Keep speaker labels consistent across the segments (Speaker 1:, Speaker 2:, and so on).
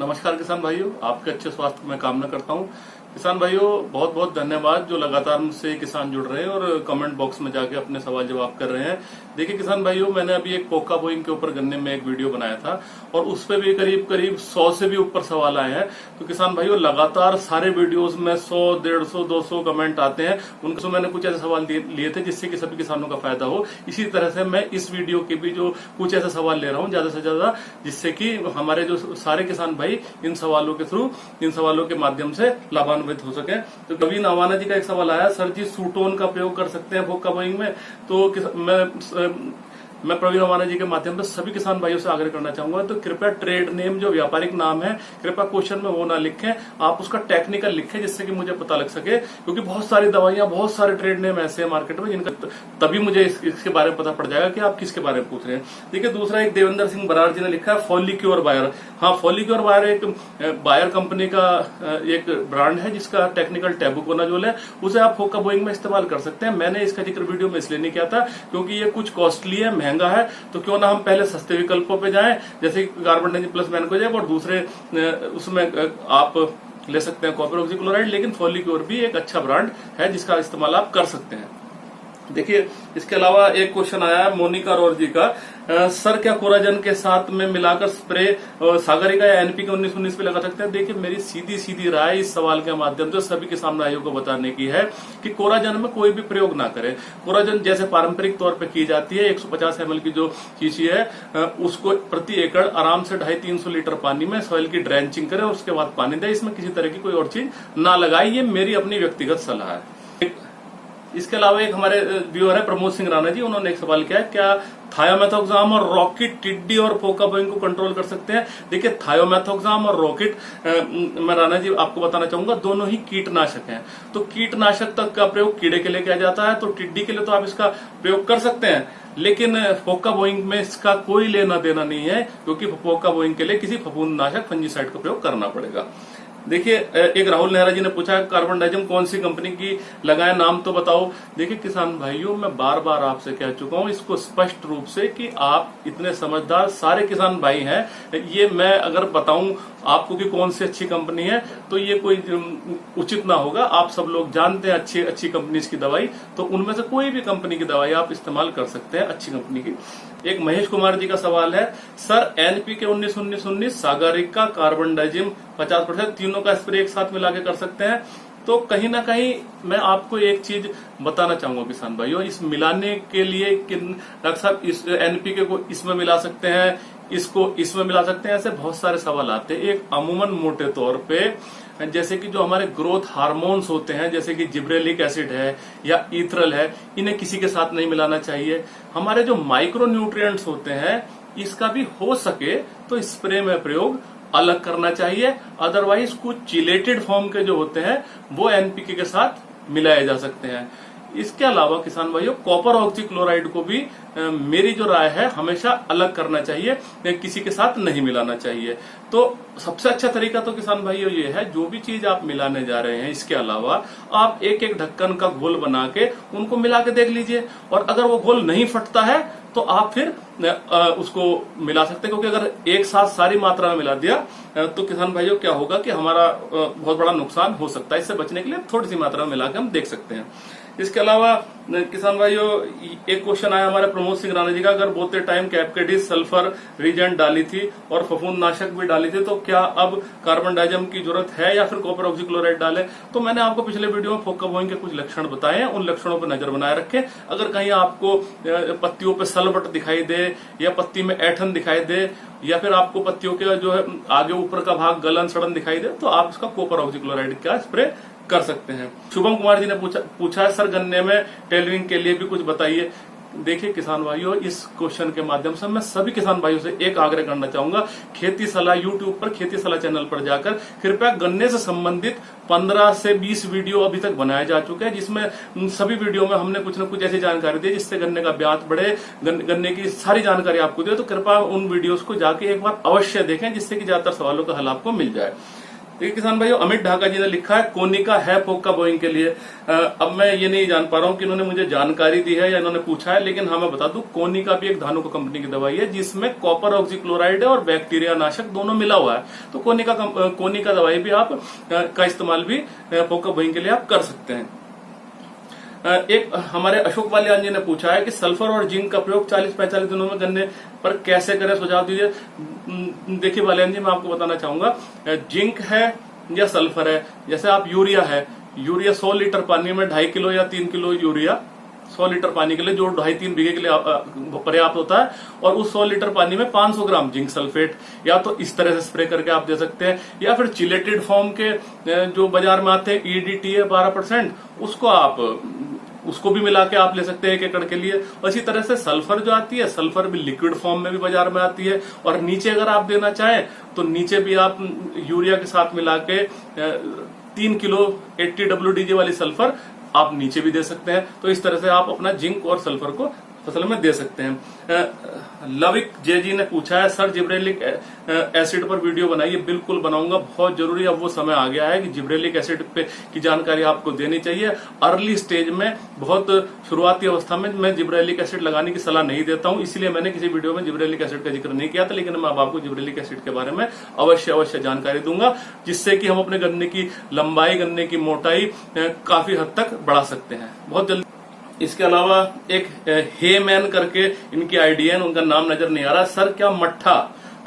Speaker 1: नमस्कार किसान भाइयों, आपके अच्छे स्वास्थ्य में कामना करता हूं। किसान भाइयों, बहुत बहुत धन्यवाद जो लगातार मुझसे किसान जुड़ रहे हैं और कमेंट बॉक्स में जाके अपने सवाल जवाब कर रहे हैं। देखिए किसान भाइयों, मैंने अभी एक पोका बोइंग के ऊपर गन्ने में एक वीडियो बनाया था और उस पर भी करीब करीब 100 से भी ऊपर सवाल आए हैं। तो किसान भाइयों, लगातार सारे वीडियोज में 100, 150, 200 कमेंट आते हैं। उनसे मैंने कुछ ऐसे सवाल लिए थे जिससे कि सभी किसानों का फायदा हो। इसी तरह से मैं इस वीडियो के भी जो कुछ ऐसे सवाल ले रहा हूँ ज्यादा से ज्यादा, जिससे कि हमारे जो सारे किसान भाई इन सवालों के थ्रू, इन सवालों के माध्यम से लाभान्वित हो सके। तो कभी नवाना जी का एक सवाल आया, सर जी सूटोन का प्रयोग कर सकते हैं पोका बोइंग में? तो मैं प्रवीण नवाना जी के माध्यम से सभी किसान भाइयों से आग्रह करना चाहूंगा, तो कृपया ट्रेड नेम जो व्यापारिक नाम है कृपया क्वेश्चन में वो ना लिखें, आप उसका टेक्निकल लिखें जिससे कि मुझे पता लग सके। क्योंकि बहुत सारी दवाइयां, बहुत सारे ट्रेड नेम ऐसे हैं मार्केट में जिनका तभी मुझे इसके बारे में पता पड़ जाएगा कि आप किसके बारे में पूछ रहे हैं। देखिए, दूसरा एक देवेंद्र सिंह बराड़ जी ने लिखा है फॉलिक्योर बायर। हाँ, फॉलिक्योर बायर एक बायर कंपनी का एक ब्रांड है जिसका टेक्निकल टैबुकोनाजोल है, उसे आप पोका बोइंग में इस्तेमाल कर सकते हैं। मैंने इसका जिक्र वीडियो में इसलिए नहीं किया था क्योंकि ये कुछ कॉस्टली है, महंगा है, तो क्यों ना हम पहले सस्ते विकल्पों पे जाएं, जैसे कार्बन प्लस मैनकोजेब, और दूसरे उसमें आप ले सकते हैं कॉपर ऑक्सीक्लोराइड। लेकिन फॉलिक्योर भी एक अच्छा ब्रांड है जिसका इस्तेमाल आप कर सकते हैं। देखिए, इसके अलावा एक क्वेश्चन आया है मोनिका रोर जी का, सर क्या कोराजन के साथ में मिलाकर स्प्रे सागरिका या एनपीके 1919 पे लगा सकते हैं? देखिए, मेरी सीधी सीधी राय इस सवाल के माध्यम से सभी किसान भाइयों को बताने की है कि कोराजन में कोई भी प्रयोग ना करें। कोराजन जैसे पारंपरिक तौर पे की जाती है, 150 ml की जो शीशी है उसको प्रति एकड़ आराम से 250-300 लीटर पानी में सॉइल की ड्रेंचिंग करें और उसके बाद पानी दें। इसमें किसी तरह की कोई और चीज ना लगाए, ये मेरी अपनी व्यक्तिगत सलाह है। इसके अलावा एक हमारे व्यूअर है प्रमोद सिंह राणा जी, उन्होंने एक सवाल किया है, क्या थायोमेथोक्साम और रॉकेट टिड्डी और पोका बोइंग को कंट्रोल कर सकते हैं? देखिए, थायोमेथोक्साम और रॉकेट मैं राणा जी आपको बताना चाहूंगा, दोनों ही कीटनाशक हैं। तो कीटनाशक तक का प्रयोग कीड़े के लिए किया जाता है, तो टिड्डी के लिए तो आप इसका प्रयोग कर सकते हैं, लेकिन पोका बोइंग में इसका कोई लेना देना नहीं है, क्योंकि पोका बोइंग के लिए किसी फफूंदनाशक फंजीसाइड का प्रयोग करना पड़ेगा। देखिए, एक राहुल नेहरा जी ने पूछा कार्बन डाइजम कौन सी कंपनी की लगाए, नाम तो बताओ। देखिए किसान भाइयों, मैं बार बार आपसे कह चुका हूं इसको स्पष्ट रूप से कि आप इतने समझदार सारे किसान भाई हैं, ये मैं अगर बताऊं आपको कि कौन सी अच्छी कंपनी है तो ये कोई उचित ना होगा। आप सब लोग जानते हैं अच्छी अच्छी कंपनीज की दवाई, तो उनमें से कोई भी कंपनी की दवाई आप इस्तेमाल कर सकते हैं अच्छी कंपनी की। एक महेश कुमार जी का सवाल है, सर एनपीके 19-19-19 सागरिका कार्बन डाइजिम 50% तीनों का स्प्रे एक साथ मिला के कर सकते हैं? तो कहीं ना कहीं मैं आपको एक चीज बताना चाहूंगा किसान भाइयों, इस मिलाने के लिए डॉक्टर साहब इस एनपीके को इसमें मिला सकते हैं, इसको इसमें मिला सकते हैं, ऐसे बहुत सारे सवाल आते हैं। एक अमूमन मोटे तौर पे जैसे कि जो हमारे ग्रोथ हार्मोन्स होते हैं, जैसे कि जिब्रेलिक एसिड है या ईथरल है, इन्हें किसी के साथ नहीं मिलाना चाहिए। हमारे जो माइक्रो न्यूट्रिएंट्स होते हैं, इसका भी हो सके तो स्प्रे में प्रयोग अलग करना चाहिए। अदरवाइज कुछ चिलेटेड फॉर्म के जो होते हैं वो एनपीके के साथ मिलाए जा सकते हैं। इसके अलावा किसान भाइयों, कॉपर ऑक्सीक्लोराइड को भी मेरी जो राय है हमेशा अलग करना चाहिए, किसी के साथ नहीं मिलाना चाहिए। तो सबसे अच्छा तरीका तो किसान भाइयों ये है, जो भी चीज आप मिलाने जा रहे हैं इसके अलावा आप एक एक ढक्कन का घोल बना के उनको मिला के देख लीजिए, और अगर वो घोल नहीं फटता है तो आप फिर उसको मिला सकते हैं। क्योंकि अगर एक साथ सारी मात्रा में मिला दिया तो किसान भाइयों क्या होगा कि हमारा बहुत बड़ा नुकसान हो सकता है। इससे बचने के लिए थोड़ी सी मात्रा में मिला के हम देख सकते हैं। इसके अलावा किसान भाइयों, एक क्वेश्चन आया हमारे प्रमोद सिंह राणा जी का, अगर बोते टाइम कैपकेडिस सल्फर रीजेंट डाली थी और फफूंदनाशक भी डाली थी तो क्या अब कार्बन डाइजम की जरूरत है या फिर कॉपर ऑक्सीक्लोराइड डालें? तो मैंने आपको पिछले वीडियो में पोका बोइंग के कुछ लक्षण बताए हैं, उन लक्षणों पर नजर बनाए रखें। अगर कहीं आपको पत्तियों पे सलबट दिखाई दे या पत्ती में ऐठन दिखाई दे या फिर आपको पत्तियों के जो है आगे ऊपर का भाग गलन सड़न दिखाई दे, तो आप इसका कॉपर ऑक्सीक्लोराइड का स्प्रे कर सकते हैं। शुभम कुमार जी ने पूछा है, सर गन्ने में टेलरिंग के लिए भी कुछ बताइए। देखिए किसान भाइयों, इस क्वेश्चन के माध्यम से मैं सभी किसान भाइयों से एक आग्रह करना चाहूंगा, खेती सलाह यूट्यूब पर खेती सलाह चैनल पर जाकर कृपया गन्ने से संबंधित 15 से 20 वीडियो अभी तक बनाए जा चुके हैं, जिसमें सभी वीडियो में हमने कुछ न कुछ ऐसी जानकारी दी जिससे गन्ने का ब्याज बढ़े, गन्ने की सारी जानकारी आपको दे। तो कृपया उन वीडियोस को जाके एक बार अवश्य देखें, जिससे कि ज्यादातर सवालों का हल आपको मिल जाए। देखिए किसान भाइयों, अमित ढाका जी ने लिखा है कोनिका है पोक्का बोइंग के लिए। अब मैं ये नहीं जान पा रहा हूँ कि इन्होंने मुझे जानकारी दी है या इन्होंने पूछा है, लेकिन हाँ मैं बता दूं कोनिका भी एक धानुका कंपनी की दवाई है जिसमें कॉपर ऑक्सीक्लोराइड है और बैक्टीरिया नाशक दोनों मिला हुआ है। तो कोनिका दवाई भी आप का इस्तेमाल भी पोक्का बोइंग के लिए आप कर सकते हैं। एक हमारे अशोक बालियान जी ने पूछा है कि सल्फर और जिंक का प्रयोग 40-45 दिनों में गन्ने पर कैसे करें, सुझाव दीजिए। देखिए बालियान जी, मैं आपको बताना चाहूंगा, जिंक है या सल्फर है, जैसे आप यूरिया है, यूरिया 100 लीटर पानी में 2.5 किलो या 3 किलो यूरिया 100 लीटर पानी के लिए, जो 2.5-3 बीघे के लिए पर्याप्त होता है, और उस 100 लीटर पानी में 500 ग्राम जिंक सल्फेट या तो इस तरह से स्प्रे करके आप दे सकते हैं, या फिर चिलेटेड फॉर्म के जो बाजार में आते हैं EDTA है 12%, उसको भी मिला के आप ले सकते हैं 1 एकड़ के लिए। और इसी तरह से सल्फर जो आती है, सल्फर भी लिक्विड फॉर्म में भी बाजार में आती है, और नीचे अगर आप देना चाहें तो नीचे भी आप यूरिया के साथ मिला के 3 किलो 80 WDG वाली सल्फर आप नीचे भी दे सकते हैं। तो इस तरह से आप अपना जिंक और सल्फर को फसल में दे सकते हैं। लविक जे जी ने पूछा है सर जिब्रेलिक एसिड पर वीडियो बनाइए। बिल्कुल बनाऊंगा, बहुत जरूरी। अब वो समय आ गया है कि जिब्रेलिक एसिड पे की जानकारी आपको देनी चाहिए। अर्ली स्टेज में, बहुत शुरुआती अवस्था में मैं जिब्रेलिक एसिड लगाने की सलाह नहीं देता हूं, इसलिए मैंने किसी वीडियो में जिब्रेलिक एसिड का जिक्र नहीं किया था, लेकिन मैं अब आपको जिब्रेलिक एसिड के बारे में अवश्य जानकारी दूंगा, जिससे कि हम अपने गन्ने की लंबाई, गन्ने की मोटाई काफी हद तक बढ़ा सकते हैं बहुत जल्दी। इसके अलावा एक हे मैन करके इनकी आईडी है, उनका नाम नजर नहीं आ रहा। सर क्या मट्ठा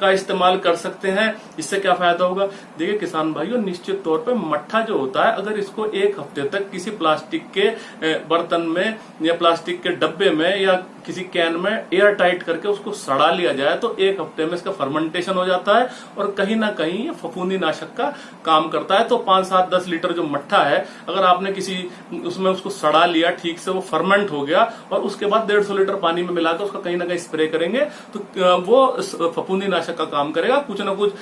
Speaker 1: का इस्तेमाल कर सकते हैं, इससे क्या फायदा होगा? देखिए किसान भाइयों, निश्चित तौर पे मट्ठा जो होता है, अगर इसको 1 हफ्ते तक किसी प्लास्टिक के बर्तन में या प्लास्टिक के डब्बे में या किसी कैन में एयर टाइट करके उसको सड़ा लिया जाए तो 1 हफ्ते में इसका फर्मेंटेशन हो जाता है और कहीं ना कहीं ये फफूंदी नाशक का काम करता है। तो 5-7-10 लीटर जो मट्ठा है, अगर आपने किसी उसमें उसको सड़ा लिया, ठीक से वो फर्मेंट हो गया, और उसके बाद 150 लीटर पानी में मिलाकर उसका कहीं ना कहीं स्प्रे करेंगे तो वो फफूंदी नाशक का काम करेगा। कुछ ना कुछ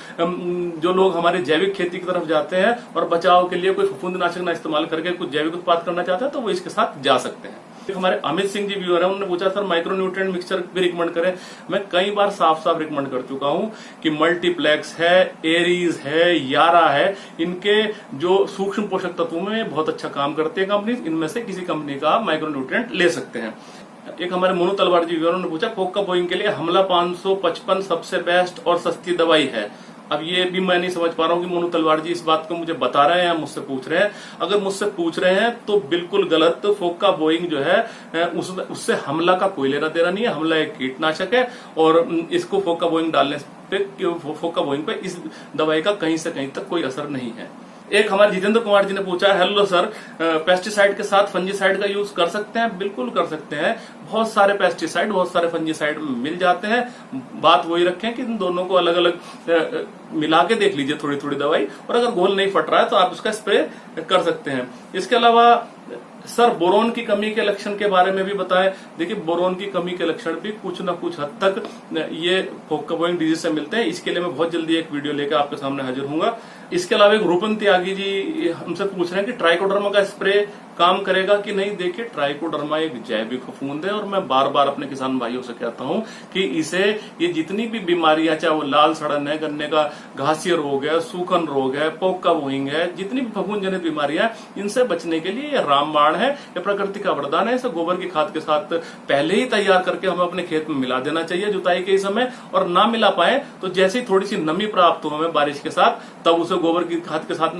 Speaker 1: जो लोग हमारे जैविक खेती की तरफ जाते हैं और बचाव के लिए कोई फफूंदी नाशक ना इस्तेमाल करके कुछ जैविक उत्पाद करना चाहते हैं तो वो इसके साथ जा सकते हैं। हमारे अमित सिंह जी व्यूअर हैं, उन्होंने पूछा सर माइक्रो न्यूट्रिएंट मिक्सचर भी रिकमेंड करें। मैं कई बार साफ रिकमेंड कर चुका हूं कि मल्टीप्लेक्स है, एरीज है, यारा है, इनके जो सूक्ष्म पोषक तत्वों में बहुत अच्छा काम करते हैं कंपनी। इनमें से किसी कंपनी का आप माइक्रो न्यूट्रिएंट ले सकते हैं। एक हमारे मोनू तलवार जी व्यूअर ने पूछा पोक्का बोइंग के लिए हमला 555 सबसे बेस्ट और सस्ती दवाई है। अब ये भी मैं नहीं समझ पा रहा हूँ कि मोनू तलवार जी इस बात को मुझे बता रहे हैं या मुझसे पूछ रहे हैं। अगर मुझसे पूछ रहे हैं तो बिल्कुल गलत। पोक्का बोइंग जो है उससे हमला का कोई लेना देना नहीं है। हमला एक कीटनाशक है और इसको पोक्का बोइंग डालने पे, पोक्का बोइंग पे इस दवाई का कहीं से कहीं तक कोई असर नहीं है। एक हमारे जितेंद्र कुमार जी ने पूछा है हेलो सर, पेस्टिसाइड के साथ फंजीसाइड का यूज कर सकते हैं? बिल्कुल कर सकते हैं। बहुत सारे पेस्टिसाइड, बहुत सारे फंजीसाइड मिल जाते हैं। बात वही रखें कि इन दोनों को अलग अलग मिला के देख लीजिए थोड़ी थोड़ी दवाई, और अगर घोल नहीं फट रहा है तो आप उसका स्प्रे कर सकते हैं। इसके अलावा सर बोरोन की कमी के लक्षण के बारे में भी बताएं। देखिए बोरोन की कमी के लक्षण भी कुछ न कुछ हद तक ये पोक्का बोइंग डिजीज से मिलते हैं। इसके लिए मैं बहुत जल्दी एक वीडियो लेकर आपके सामने हाजिर हूंगा। इसके अलावा एक रूपन त्यागी जी हमसे पूछ रहे हैं कि ट्राइकोडर्मा का स्प्रे काम करेगा कि नहीं। देखिए ट्राइकोडर्मा एक जैविक फफूंद है और मैं बार बार अपने किसान भाइयों से कहता हूं कि इसे, ये जितनी भी बीमारियां, चाहे वो लाल सड़न है, गन्ने का घासियर रोग है, सूखन रोग है, पोक्का बोइंग है, जितनी भी फफूंद जनित बीमारियां, इनसे बचने के लिए ये रामबाण है, ये प्रकृति का वरदान है। इसे गोबर की खाद के साथ पहले ही तैयार करके हमें अपने खेत में मिला देना चाहिए जुताई के समय, और ना मिला पाए तो जैसे ही थोड़ी सी नमी प्राप्त हो हमें बारिश के साथ, तब उसे गोबर की खाद के साथ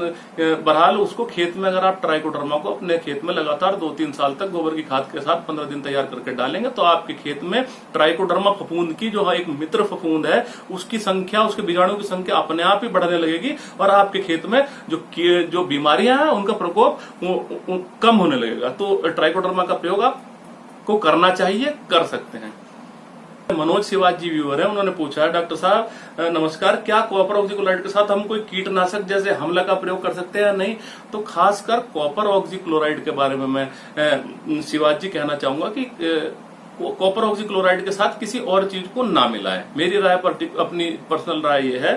Speaker 1: बरहाल उसको खेत में, अगर आप ट्राइकोडर्मा को अपने खेत में लगातार 2-3 साल तक गोबर की खाद के साथ 15 दिन तैयार करके डालेंगे तो आपके खेत में ट्राइकोडर्मा फफूंद की जो एक मित्र फफूंद है उसकी संख्या, उसके बीजाणु की संख्या अपने आप ही बढ़ने लगेगी और आपके खेत में जो बीमारियां हैं उनका प्रकोप कम होने लगेगा। तो ट्राइकोडर्मा का प्रयोग आपको करना चाहिए, कर सकते हैं। मनोज शिवाज जी व्यूअर है, उन्होंने पूछा है डॉक्टर साहब नमस्कार, क्या कॉपर ऑक्सीक्लोराइड के साथ हम कोई कीटनाशक जैसे हमला का प्रयोग कर सकते हैं या नहीं? तो खासकर कॉपर ऑक्सीक्लोराइड के बारे में मैं शिवाज जी कहना चाहूंगा कि कॉपर ऑक्सीक्लोराइड के साथ किसी और चीज को ना मिलाएं। मेरी राय अपनी पर्सनल राय ये है,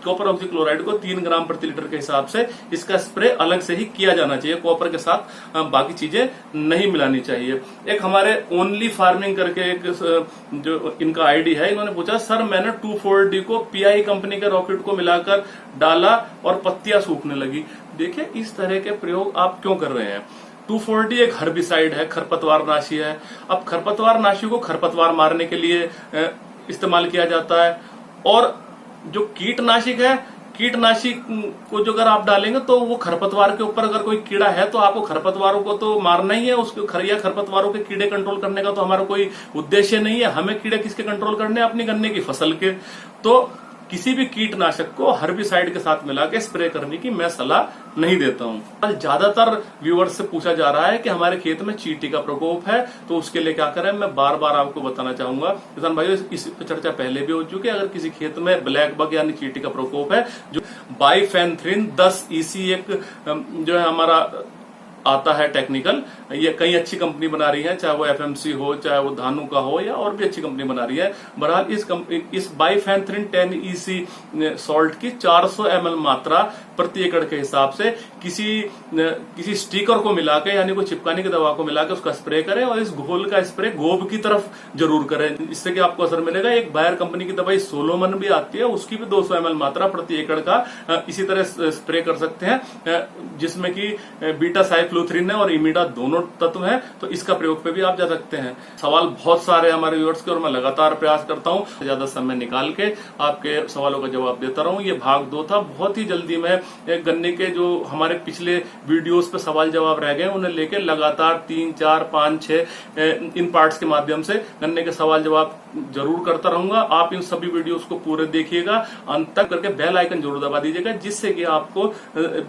Speaker 1: कॉपर ऑक्सीक्लोराइड को 3 ग्राम प्रति लीटर के हिसाब से इसका स्प्रे अलग से ही किया जाना चाहिए। कॉपर के साथ बाकी चीजें नहीं मिलानी चाहिए। एक हमारे ओनली फार्मिंग करके एक जो इनका आईडी है, इन्होंने पूछा सर मैंने 2,4-D को पीआई कंपनी के रॉकेट को मिलाकर डाला और पत्तियां सूखने लगी। देखिए इस तरह के प्रयोग आप क्यों कर रहे हैं। 2,4-D एक हर्बिसाइड है, खरपतवार नाशी है। अब खरपतवार नाशी को खरपतवार मारने के लिए इस्तेमाल किया जाता है, और जो कीटनाशक है, कीटनाशी को जो अगर आप डालेंगे तो वो खरपतवार के ऊपर अगर कोई कीड़ा है तो आपको खरपतवारों को तो मारना ही है। उसको खरपतवारों के कीड़े कंट्रोल करने का तो हमारा कोई उद्देश्य नहीं है। हमें कीड़े किसके कंट्रोल करने हैं? अपनी गन्ने की फसल के। तो किसी भी कीटनाशक को हर्बिसाइड के साथ मिला के स्प्रे करने की मैं सलाह नहीं देता हूं। ज्यादातर व्यूअर्स से पूछा जा रहा है कि हमारे खेत में चींटी का प्रकोप है, तो उसके लिए क्या करें। मैं बार बार आपको बताना चाहूंगा किसान भाइयों, इस पर चर्चा पहले भी हो चुकी है। अगर किसी खेत में ब्लैक बग यानी चींटी का प्रकोप है, जो बाइफेन्थ्रिन 10 EC एक जो है हमारा आता है टेक्निकल, ये कई अच्छी कंपनी बना रही है, चाहे वो FMC हो, चाहे वो धानु का हो, या और भी अच्छी कंपनी बना रही है। बहरहाल इस बाइफेन्थ्रिन 10 EC सॉल्ट की 400 ml मात्रा प्रति एकड़ के हिसाब से किसी स्टिकर को मिला के यानी कोई चिपकाने की दवा को मिला के उसका स्प्रे करें, और इस घोल का स्प्रे गोब की तरफ जरूर करें। इससे कि आपको असर मिलेगा। एक बायर कंपनी की दवाई सोलोमन भी आती है, उसकी भी 200 ml मात्रा प्रति एकड़ का इसी तरह स्प्रे कर सकते हैं, जिसमें कि बीटा साइक्लोथ्रिन है और इमिडा दोनों तत्व हैं। तो इसका प्रयोग पे भी आप जा सकते हैं। सवाल बहुत सारे हमारे व्यूअर्स के, और मैं लगातार प्रयास करता हूं ज्यादा समय निकाल के आपके सवालों का जवाब देता रहूं। ये भाग 2 था। बहुत ही जल्दी मैं गन्ने के जो हमारे पिछले वीडियोस पे सवाल जवाब रह गए उन्हें लेके लगातार 3, 4, 5, 6 इन पार्ट्स के माध्यम से गन्ने के सवाल जवाब जरूर करता रहूंगा। आप इन सभी वीडियोस को पूरे देखिएगा, अंत तक करके बेल आइकन जरूर दबा दीजिएगा, जिससे कि आपको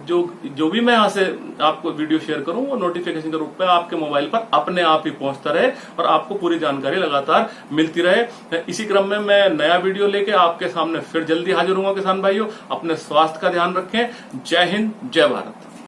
Speaker 1: जो भी मैं यहाँ से आपको वीडियो शेयर करूं वो नोटिफिकेशन के रूप में आपके मोबाइल पर अपने आप ही पहुंचता रहे और आपको पूरी जानकारी लगातार मिलती रहे। इसी क्रम में मैं नया वीडियो लेके आपके सामने फिर जल्दी हाजिर होऊंगा। किसान भाइयों, अपने स्वास्थ्य का ध्यान रखें। जय हिंद, जय भारत।